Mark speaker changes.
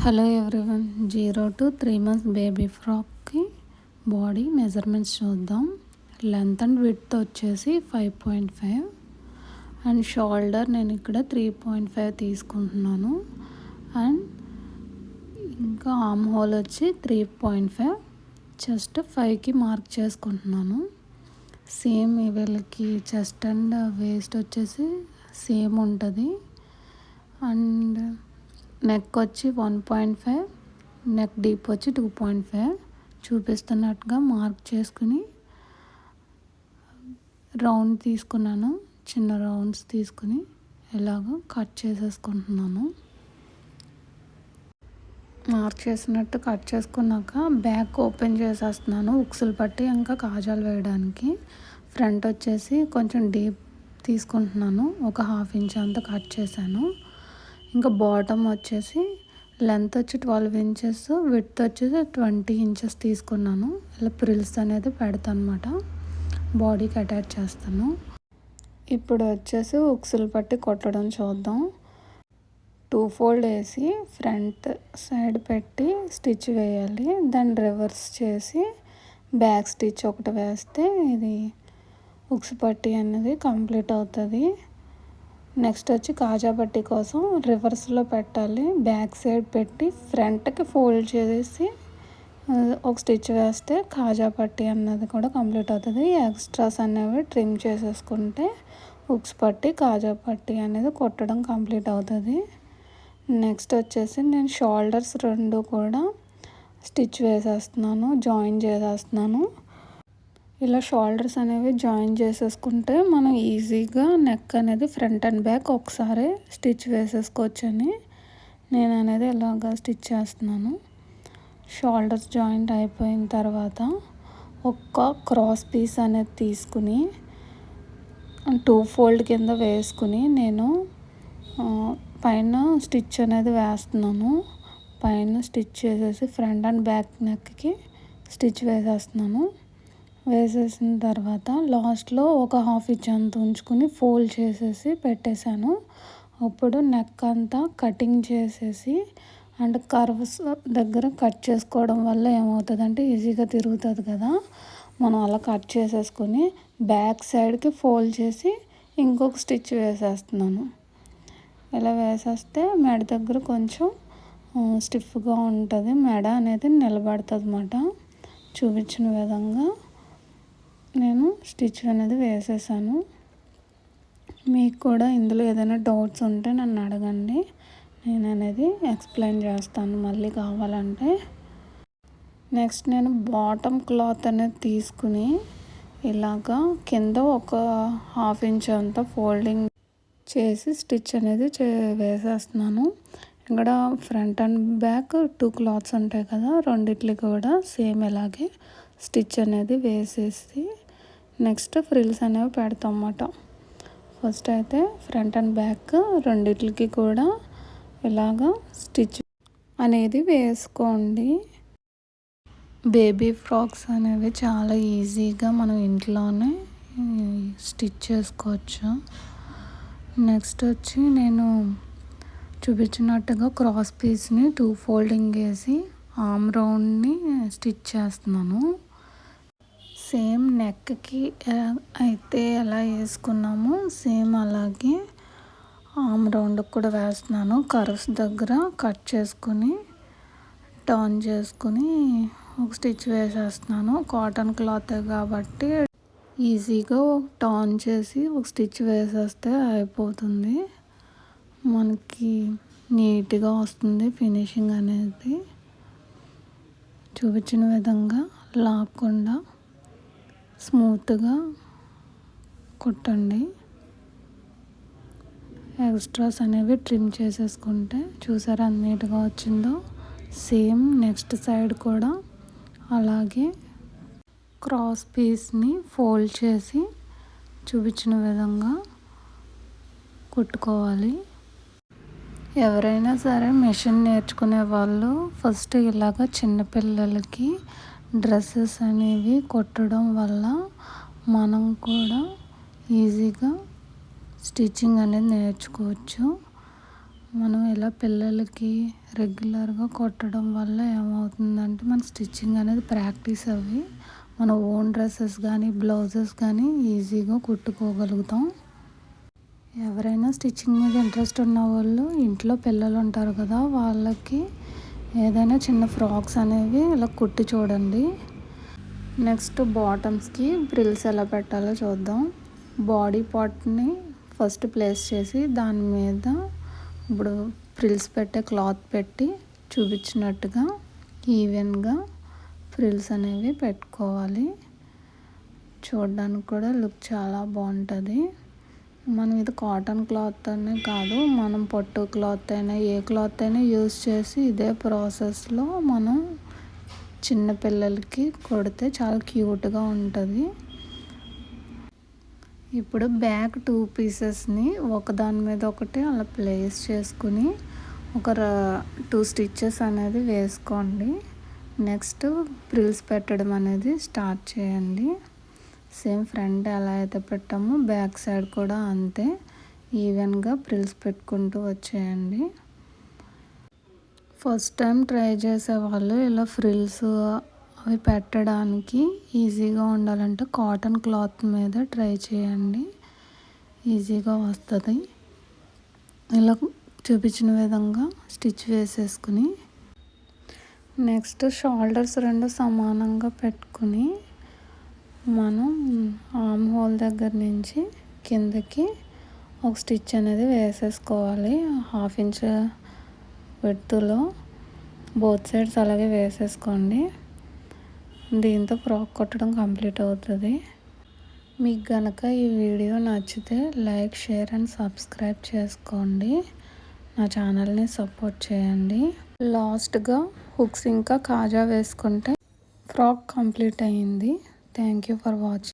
Speaker 1: Hello everyone, 0 to 3 months baby ఫ్రాక్కి body measurements చూద్దాం. Length and width వచ్చేసి 5.5 and shoulder నేను ఇక్కడ 3.5 తీసుకుంటున్నాను. అండ్ ఇంకా ఆర్మ్ హోల్ వచ్చి 3.5, చెస్ట్ 5కి మార్క్ చేసుకుంటున్నాను. సేమ్ వీళ్ళకి చెస్ట్ అండ్ వేస్ట్ వచ్చేసి సేమ్ ఉంటుంది. అండ్ నెక్ వచ్చి 1.5, నెక్ డీప్ వచ్చి 2.5 చూపిస్తున్నట్టుగా మార్క్ చేసుకుని రౌండ్ తీసుకున్నాను. చిన్న రౌండ్స్ తీసుకుని ఎలాగో కట్ చేసేసుకుంటున్నాను. మార్క్ చేసినట్టు కట్ చేసుకున్నాక బ్యాక్ ఓపెన్ చేసేస్తున్నాను ఉక్సులు పట్టి ఇంకా కాజాలు వేయడానికి. ఫ్రంట్ వచ్చేసి కొంచెం డీప్ తీసుకుంటున్నాను, ఒక 1/2 ఇంచ్ అంతా కట్ చేశాను. ఇంకా బాటమ్ వచ్చేసి లెంత్ వచ్చి 12 ఇంచెస్, విడ్త్ వచ్చేసి 20 ఇంచెస్ తీసుకున్నాను. ఇలా ప్రిల్స్ అనేది పెడతాను అనమాట, బాడీకి అటాచ్ చేస్తాను. ఇప్పుడు వచ్చేసి ఉక్సులు పట్టి కొట్టడం చూద్దాం. 2 ఫోల్డ్ వేసి ఫ్రంట్ సైడ్ పెట్టి స్టిచ్ వేయాలి. దాన్ని రివర్స్ చేసి బ్యాక్ స్టిచ్ ఒకటి వేస్తే ఇది ఉక్సు పట్టి అనేది కంప్లీట్ అవుతుంది. నెక్స్ట్ వచ్చి కాజా పట్టి కోసం రివర్స్లో పెట్టాలి. బ్యాక్ సైడ్ పెట్టి ఫ్రంట్కి ఫోల్డ్ చేసి ఒక స్టిచ్ వేస్తే కాజా పట్టి అన్నది కూడా కంప్లీట్ అవుతుంది. ఎక్స్ట్రాస్ అనేవి ట్రిమ్ చేసేసుకుంటే ఉక్స్ పట్టి కాజా పట్టి అనేది కుట్టడం కంప్లీట్ అవుతుంది. నెక్స్ట్ వచ్చేసి నేను షోల్డర్స్ 2 కూడా స్టిచ్ వేసేస్తున్నాను, జాయిన్ చేసేస్తున్నాను. ఇలా షోల్డర్స్ అనేవి జాయిన్ చేసేసుకుంటే మనం ఈజీగా నెక్ అనేది ఫ్రంట్ అండ్ బ్యాక్ ఒకసారి స్టిచ్ వేసేసుకోవచ్చని నేను అనేది ఇలాగా స్టిచ్ చేస్తున్నాను. షోల్డర్స్ జాయింట్ అయిపోయిన తర్వాత ఒక క్రాస్ పీస్ అనేది తీసుకుని 2 ఫోల్డ్ కింద వేసుకుని నేను పైన స్టిచ్ అనేది వేస్తున్నాను. పైన స్టిచ్ చేసేసి ఫ్రంట్ అండ్ బ్యాక్ నెక్కి స్టిచ్ వేసేస్తున్నాను. వేసేసిన తర్వాత లాస్ట్లో ఒక 1/2 ఇంచ్ అంత ఉంచుకుని ఫోల్డ్ చేసేసి పెట్టేశాను. అప్పుడు నెక్ అంతా కటింగ్ చేసేసి అండ్ కర్వ్స్ దగ్గర కట్ చేసుకోవడం వల్ల ఏమవుతుందంటే ఈజీగా తిరుగుతుంది కదా, మనం అలా కట్ చేసేసుకొని బ్యాక్ సైడ్కి ఫోల్డ్ చేసి ఇంకొక స్టిచ్ వేసేస్తున్నాను. ఇలా వేసేస్తే మెడ దగ్గర కొంచెం స్టిఫ్గా ఉంటుంది, మెడ అనేది నిలబడుతుంది అన్నమాట. చూపించిన విధంగా నేను స్టిచ్ అనేది వేసేసాను. మీకు కూడా ఇందులో ఏదైనా డౌట్స్ ఉంటే నన్ను అడగండి, నేను అనేది ఎక్స్ప్లెయిన్ చేస్తాను మళ్ళీ కావాలంటే. నెక్స్ట్ నేను బాటమ్ క్లాత్ అనేది తీసుకుని ఇలాగా కింద ఒక 1/2 ఇంచ్ అంతా ఫోల్డింగ్ చేసి స్టిచ్ అనేది వేసేస్తున్నాను. ఇక్కడ ఫ్రంట్ అండ్ బ్యాక్ 2 క్లాత్స్ ఉంటాయి కదా, రెండిట్లకి కూడా సేమ్ ఇలాగే స్టిచ్ అనేది వేసేసి నెక్స్ట్ ఫ్రిల్స్ అనేవి పెడతాం అన్నమాట. ఫస్ట్ అయితే ఫ్రంట్ అండ్ బ్యాక్ రెండిట్లకి కూడా ఇలాగా స్టిచ్ అనేది వేసుకోండి. బేబీ ఫ్రాక్స్ అనేవి చాలా ఈజీగా మనం ఇంట్లోనే స్టిచ్ చేసుకోవచ్చు. నెక్స్ట్ వచ్చి నేను చూపించినట్టుగా క్రాస్ పీస్ని 2 ఫోల్డింగ్ వేసి ఆర్మ్ రౌండ్ని స్టిచ్ చేస్తున్నాను. సేమ్ నెక్కి అయితే ఎలా వేసుకున్నామో సేమ్ అలాగే ఆర్మ్ రౌండ్కి కూడా వేస్తున్నాను. కర్వ్స్ దగ్గర కట్ చేసుకుని టర్న్ చేసుకుని ఒక స్టిచ్ వేసేస్తున్నాను. కాటన్ క్లాత్ కాబట్టి ఈజీగా టర్న్ చేసి ఒక స్టిచ్ వేసేస్తే అయిపోతుంది, మనకి నీట్గా వస్తుంది ఫినిషింగ్ అనేది. చూపించిన విధంగా లాక్కుండా స్మూత్గా కుట్టండి. ఎక్స్ట్రాస్ అనేవి ట్రిమ్ చేసేసుకుంటే చూసారా ఎంత నీట్గా వచ్చిందో. సేమ్ నెక్స్ట్ సైడ్ కూడా అలాగే క్రాస్ పీస్ని ఫోల్డ్ చేసి చూపించిన విధంగా కుట్టుకోవాలి. ఎవరైనా సరే మిషన్ నేర్చుకునే వాళ్ళు ఫస్ట్ ఇలాగ చిన్నపిల్లలకి డ్రెస్సెస్ అనేవి కుట్టడం వల్ల మనం కూడా ఈజీగా స్టిచ్చింగ్ అనేది నేర్చుకోవచ్చు. మనం ఇలా పిల్లలకి రెగ్యులర్గా కొట్టడం వల్ల ఏమవుతుందంటే మన స్టిచ్చింగ్ అనేది ప్రాక్టీస్ అవ్వి మన ఓన్ డ్రెస్సెస్ కానీ బ్లౌజెస్ కానీ ఈజీగా కుట్టుకోగలుగుతాం. ఎవరైనా స్టిచ్చింగ్ మీద ఇంట్రెస్ట్ ఉన్న వాళ్ళు ఇంట్లో పిల్లలు ఉంటారు కదా, వాళ్ళకి ఏదైనా చిన్న ఫ్రాక్స్ అనేవి ఇలా కుట్టి చూడండి. నెక్స్ట్ బాటమ్స్కి ఫ్రిల్స్ ఎలా పెట్టాలో చూద్దాం. బాడీ పార్ట్ని ఫస్ట్ ప్లేస్ చేసి దాని మీద ఇప్పుడు ఫ్రిల్స్ పెట్టే క్లాత్ పెట్టి చూపించినట్టుగా ఈవెన్గా ఫ్రిల్స్ అనేవి పెట్టుకోవాలి. చూడడానికి కూడా లుక్ చాలా బాగుంటుంది. మనం ఇది కాటన్ క్లాత్ అనే కాదు, మనం పట్టు క్లాత్ అయినా ఏ క్లాత్ అయినా యూజ్ చేసి ఇదే ప్రాసెస్లో మనం చిన్న పిల్లలకి కొడితే చాలా క్యూట్గా ఉంటుంది. ఇప్పుడు బ్యాక్ 2 పీసెస్ని ఒకదాని మీద ఒకటి అలా ప్లేస్ చేసుకుని ఒక 2 స్టిచ్చెస్ అనేది వేసుకోండి. నెక్స్ట్ ఫ్రిల్స్ పెట్టడం అనేది స్టార్ట్ చేయండి. సేమ్ ఫ్రంట్ ఎలా అయితే పెట్టామో బ్యాక్ సైడ్ కూడా అంతే ఈవెన్గా ఫ్రిల్స్ పెట్టుకుంటూ వచ్చేయండి. ఫస్ట్ టైం ట్రై చేసే వాళ్ళు ఇలా ఫ్రిల్స్ అవి పెట్టడానికి ఈజీగా ఉండాలంటే కాటన్ క్లాత్ మీద ట్రై చేయండి, ఈజీగా వస్తుంది. ఇలా చూపించిన విధంగా స్టిచ్ వేసేసుకుని నెక్స్ట్ షోల్డర్స్ 2 సమానంగా పెట్టుకుని మనం ఆర్మ్ హోల్ దగ్గర నుంచి కిందకి ఒక స్టిచ్ అనేది వేసేసుకోవాలి. 1/2 ఇంచ్ విడ్త్లో బోత్ సైడ్స్ అలాగే వేసేసుకోండి. దీంతో ఫ్రాక్ కొట్టడం కంప్లీట్ అవుతుంది. మీకు కనుక ఈ వీడియో నచ్చితే లైక్, షేర్ అండ్ సబ్స్క్రైబ్ చేసుకోండి. నా ఛానల్ని సపోర్ట్ చేయండి. లాస్ట్గా హుక్స్ ఇంకా కాజా వేసుకుంటే ఫ్రాక్ కంప్లీట్ అయ్యింది. Thank you for watching.